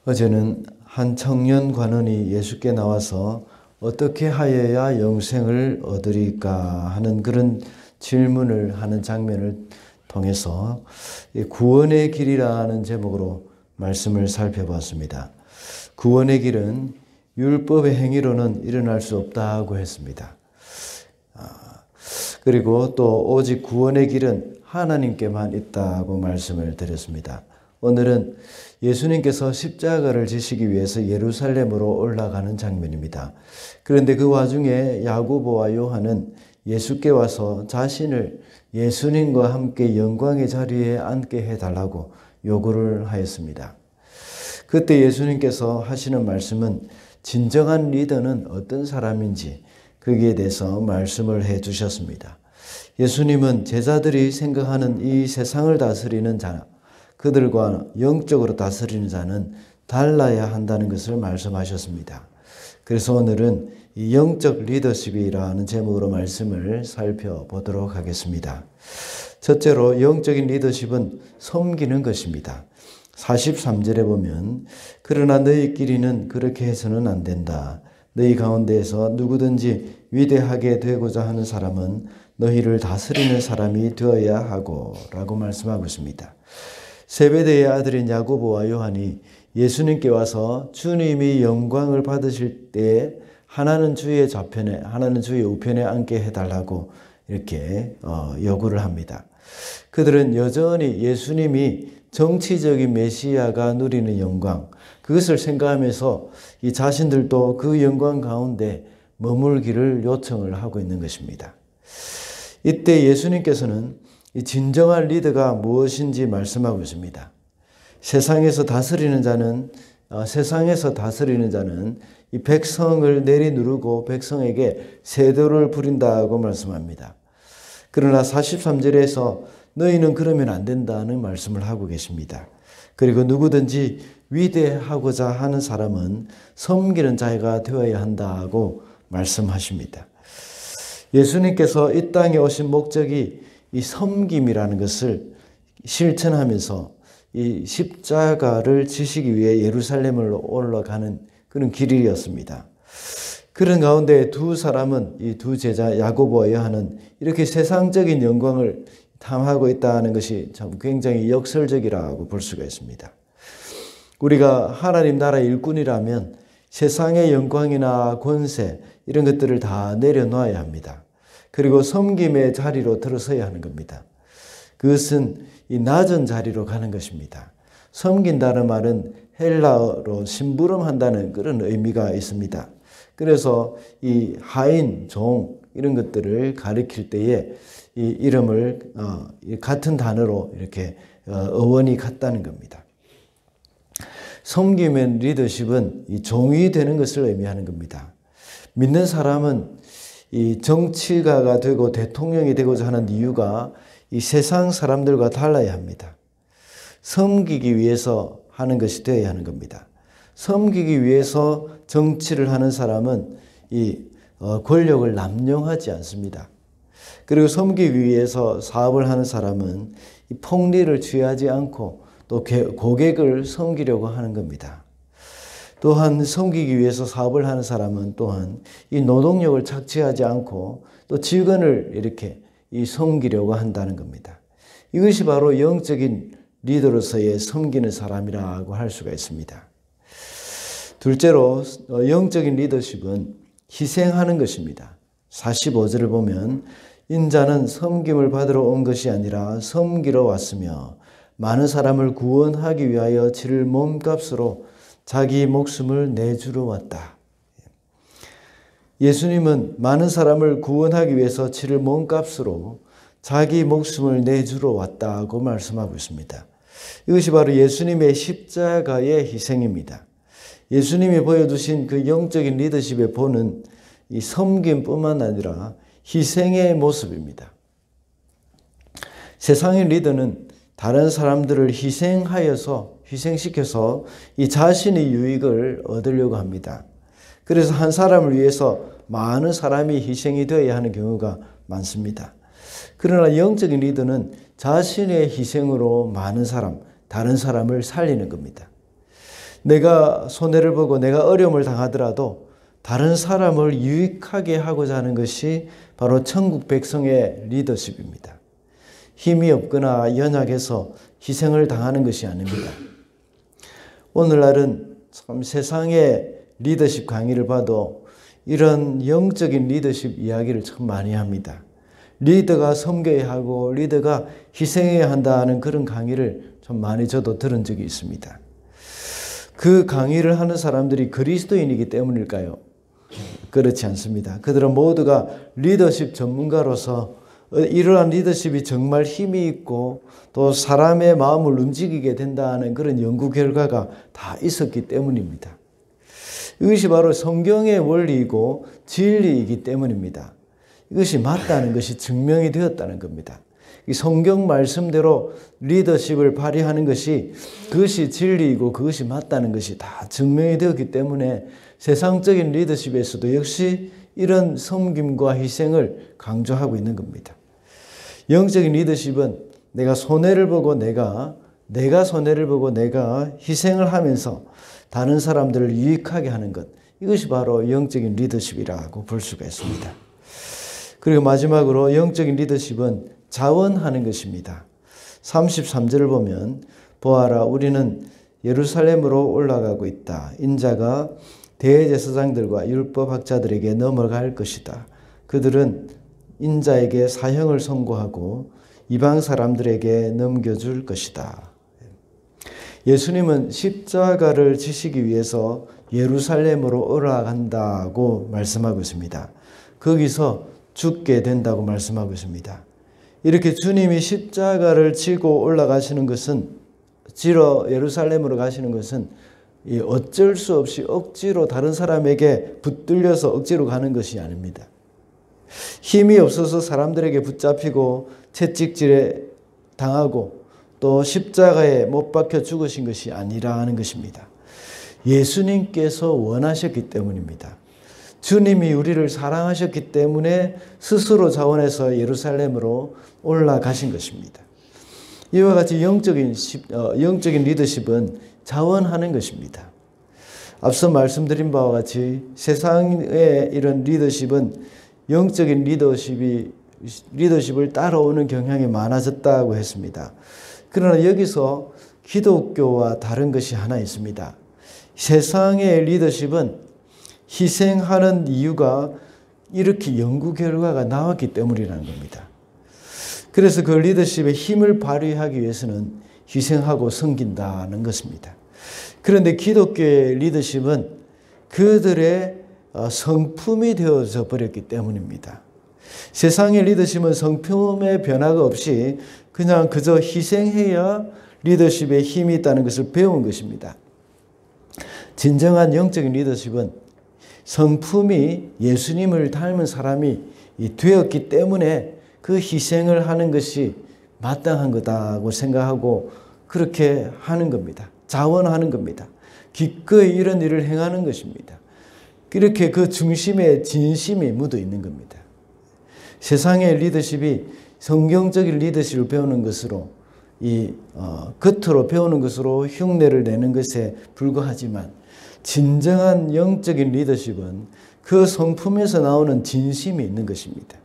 어제는 한 청년 관원이 예수께 나와서 어떻게 하여야 영생을 얻으리까 하는 그런 질문을 하는 장면을 통해서 구원의 길이라는 제목으로 말씀을 살펴봤습니다. 구원의 길은 율법의 행위로는 일어날 수 없다고 했습니다. 그리고 또 오직 구원의 길은 하나님께만 있다고 말씀을 드렸습니다. 오늘은 예수님께서 십자가를 지시기 위해서 예루살렘으로 올라가는 장면입니다. 그런데 그 와중에 야고보와 요한은 예수께 와서 자신을 예수님과 함께 영광의 자리에 앉게 해달라고 요구를 하였습니다. 그때 예수님께서 하시는 말씀은 진정한 리더는 어떤 사람인지 거기에 대해서 말씀을 해 주셨습니다. 예수님은 제자들이 생각하는 이 세상을 다스리는 자, 그들과 영적으로 다스리는 자는 달라야 한다는 것을 말씀하셨습니다. 그래서 오늘은 이 영적 리더십이라는 제목으로 말씀을 살펴보도록 하겠습니다. 첫째로 영적인 리더십은 섬기는 것입니다. 43절에 보면 그러나 너희끼리는 그렇게 해서는 안 된다. 너희 가운데에서 누구든지 위대하게 되고자 하는 사람은 너희를 다스리는 사람이 되어야 하고 라고 말씀하고 있습니다. 세베대의 아들인 야고보와 요한이 예수님께 와서 주님이 영광을 받으실 때에 하나는 주의 좌편에 하나는 주의 우편에 앉게 해달라고 이렇게 요구를 합니다. 그들은 여전히 예수님이 정치적인 메시아가 누리는 영광, 그것을 생각하면서 이 자신들도 그 영광 가운데 머물기를 요청을 하고 있는 것입니다. 이때 예수님께서는 이 진정한 리더가 무엇인지 말씀하고 있습니다. 세상에서 다스리는 자는 이 백성을 내리누르고 백성에게 세도를 부린다고 말씀합니다. 그러나 43절에서 너희는 그러면 안 된다는 말씀을 하고 계십니다. 그리고 누구든지 위대하고자 하는 사람은 섬기는 자가 되어야 한다고 말씀하십니다. 예수님께서 이 땅에 오신 목적이 이 섬김이라는 것을 실천하면서 이 십자가를 지시기 위해 예루살렘으로 올라가는 그런 길이었습니다. 그런 가운데 두 사람은 이 두 제자 야고보와 요한은 이렇게 세상적인 영광을 탐하고 있다는 것이 참 굉장히 역설적이라고 볼 수가 있습니다. 우리가 하나님 나라 일꾼이라면 세상의 영광이나 권세 이런 것들을 다 내려놓아야 합니다. 그리고 섬김의 자리로 들어서야 하는 겁니다. 그것은 이 낮은 자리로 가는 것입니다. 섬긴다는 말은 헬라어로 심부름한다는 그런 의미가 있습니다. 그래서 이 하인, 종 이런 것들을 가리킬 때에 이 이름을 같은 단어로 이렇게 어원이 같다는 겁니다. 섬김의 리더십은 이 종이 되는 것을 의미하는 겁니다. 믿는 사람은 이 정치가가 되고 대통령이 되고자 하는 이유가 이 세상 사람들과 달라야 합니다. 섬기기 위해서 하는 것이 되어야 하는 겁니다. 섬기기 위해서 정치를 하는 사람은 이 권력을 남용하지 않습니다. 그리고 섬기기 위해서 사업을 하는 사람은 이 폭리를 취하지 않고 또 고객을 섬기려고 하는 겁니다. 또한 섬기기 위해서 사업을 하는 사람은 또한 이 노동력을 착취하지 않고 또 직원을 이렇게 섬기려고 한다는 겁니다. 이것이 바로 영적인 리더로서의 섬기는 사람이라고 할 수가 있습니다. 둘째로 영적인 리더십은 희생하는 것입니다. 45절을 보면 인자는 섬김을 받으러 온 것이 아니라 섬기러 왔으며 많은 사람을 구원하기 위하여 치를 몸값으로 자기 목숨을 내주러 왔다. 예수님은 많은 사람을 구원하기 위해서 치를 몸값으로 자기 목숨을 내주러 왔다고 말씀하고 있습니다. 이것이 바로 예수님의 십자가의 희생입니다. 예수님이 보여주신 그 영적인 리더십의 본은 이 섬김뿐만 아니라 희생의 모습입니다. 세상의 리더는 다른 사람들을 희생시켜서 이 자신의 유익을 얻으려고 합니다. 그래서 한 사람을 위해서 많은 사람이 희생이 되어야 하는 경우가 많습니다. 그러나 영적인 리더는 자신의 희생으로 많은 사람, 다른 사람을 살리는 겁니다. 내가 손해를 보고 내가 어려움을 당하더라도 다른 사람을 유익하게 하고자 하는 것이 바로 천국 백성의 리더십입니다. 힘이 없거나 연약해서 희생을 당하는 것이 아닙니다. 오늘날은 참 세상의 리더십 강의를 봐도 이런 영적인 리더십 이야기를 참 많이 합니다. 리더가 섬겨야 하고 리더가 희생해야 한다는 그런 강의를 좀 많이 저도 들은 적이 있습니다. 그 강의를 하는 사람들이 그리스도인이기 때문일까요? 그렇지 않습니다. 그들은 모두가 리더십 전문가로서 이러한 리더십이 정말 힘이 있고 또 사람의 마음을 움직이게 된다는 그런 연구 결과가 다 있었기 때문입니다. 이것이 바로 성경의 원리이고 진리이기 때문입니다. 이것이 맞다는 것이 증명이 되었다는 겁니다. 이 성경 말씀대로 리더십을 발휘하는 것이 그것이 진리이고 그것이 맞다는 것이 다 증명이 되었기 때문에 세상적인 리더십에서도 역시 이런 섬김과 희생을 강조하고 있는 겁니다. 영적인 리더십은 내가 손해를 보고 내가 손해를 보고 내가 희생을 하면서 다른 사람들을 유익하게 하는 것, 이것이 바로 영적인 리더십이라고 볼 수가 있습니다. 그리고 마지막으로 영적인 리더십은 자원하는 것입니다. 33절을 보면 보아라 우리는 예루살렘으로 올라가고 있다. 인자가 대제사장들과 율법학자들에게 넘어갈 것이다. 그들은 인자에게 사형을 선고하고 이방 사람들에게 넘겨줄 것이다. 예수님은 십자가를 지시기 위해서 예루살렘으로 올라간다고 말씀하고 있습니다. 거기서 죽게 된다고 말씀하고 있습니다. 이렇게 주님이 십자가를 지고 올라가시는 것은, 지러 예루살렘으로 가시는 것은 어쩔 수 없이 억지로 다른 사람에게 붙들려서 억지로 가는 것이 아닙니다. 힘이 없어서 사람들에게 붙잡히고 채찍질에 당하고 또 십자가에 못 박혀 죽으신 것이 아니라는 것입니다. 예수님께서 원하셨기 때문입니다. 주님이 우리를 사랑하셨기 때문에 스스로 자원해서 예루살렘으로 올라가신 것입니다. 이와 같이 영적인 리더십은 자원하는 것입니다. 앞서 말씀드린 바와 같이 세상의 이런 리더십은 영적인 리더십을 따라오는 경향이 많아졌다고 했습니다. 그러나 여기서 기독교와 다른 것이 하나 있습니다. 세상의 리더십은 희생하는 이유가 이렇게 연구 결과가 나왔기 때문이라는 겁니다. 그래서 그 리더십의 힘을 발휘하기 위해서는 희생하고 섬긴다는 것입니다. 그런데 기독교의 리더십은 그들의 성품이 되어져 버렸기 때문입니다. 세상의 리더십은 성품의 변화가 없이 그냥 그저 희생해야 리더십에 힘이 있다는 것을 배운 것입니다. 진정한 영적인 리더십은 성품이 예수님을 닮은 사람이 되었기 때문에 그 희생을 하는 것이 마땅한 거다고 생각하고 그렇게 하는 겁니다. 자원하는 겁니다. 기꺼이 이런 일을 행하는 것입니다. 이렇게 그 중심에 진심이 묻어 있는 겁니다. 세상의 리더십이 성경적인 리더십을 배우는 것으로 겉으로 배우는 것으로 흉내를 내는 것에 불과하지만 진정한 영적인 리더십은 그 성품에서 나오는 진심이 있는 것입니다.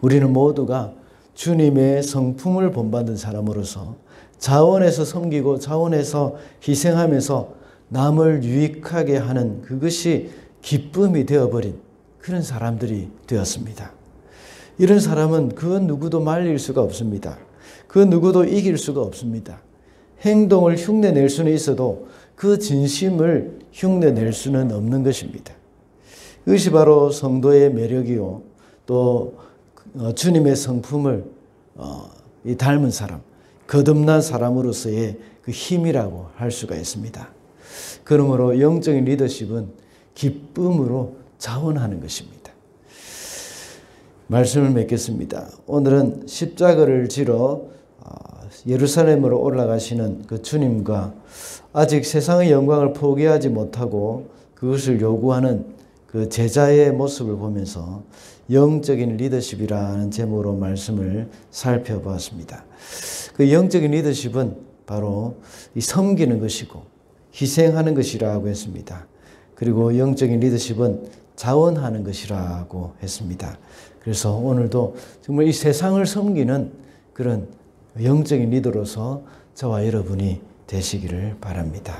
우리는 모두가 주님의 성품을 본받은 사람으로서 자원해서 섬기고 자원해서 희생하면서 남을 유익하게 하는 그것이 기쁨이 되어버린 그런 사람들이 되었습니다. 이런 사람은 그 누구도 말릴 수가 없습니다. 그 누구도 이길 수가 없습니다. 행동을 흉내낼 수는 있어도 그 진심을 흉내낼 수는 없는 것입니다. 이것이 바로 성도의 매력이요, 또 주님의 성품을 닮은 사람, 거듭난 사람으로서의 그 힘이라고 할 수가 있습니다. 그러므로 영적인 리더십은 기쁨으로 자원하는 것입니다. 말씀을 맺겠습니다. 오늘은 십자가를 지러 예루살렘으로 올라가시는 그 주님과 아직 세상의 영광을 포기하지 못하고 그것을 요구하는 그 제자의 모습을 보면서 영적인 리더십이라는 제목으로 말씀을 살펴보았습니다. 그 영적인 리더십은 바로 이 섬기는 것이고 희생하는 것이라고 했습니다. 그리고 영적인 리더십은 자원하는 것이라고 했습니다. 그래서 오늘도 정말 이 세상을 섬기는 그런 영적인 리더로서 저와 여러분이 되시기를 바랍니다.